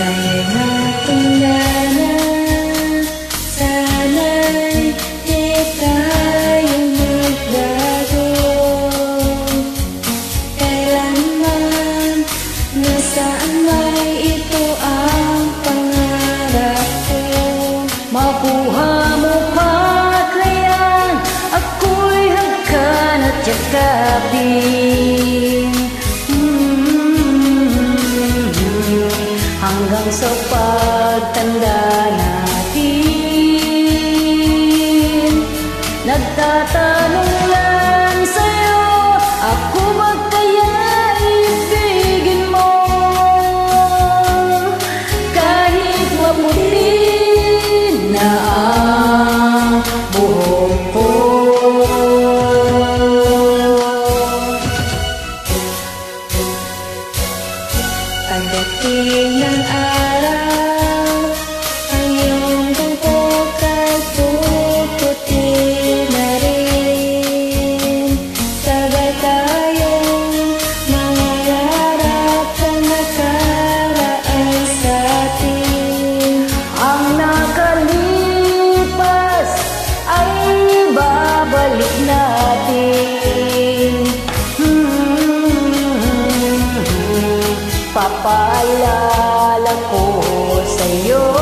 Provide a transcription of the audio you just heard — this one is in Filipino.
Kaya natanda na, sana'y di tayo magbago. Kailanman, nasaan may ito ang pangarap ko. Mabuha mo pa kaya ako'y hagkan at yakapin, hanggang sa pagtanda natin. Nagtatanong lang sa'yo, ako ba kaya ibigin mo? Kahit maputi na ang buhok ko. Pagdating ng araw, ang iyong buhok ay puputi na rin. Sabay tayong mangarap sa nakaraan sa atin. Ang nakalipas ay babalik natin. Papaalala ko sa'yo,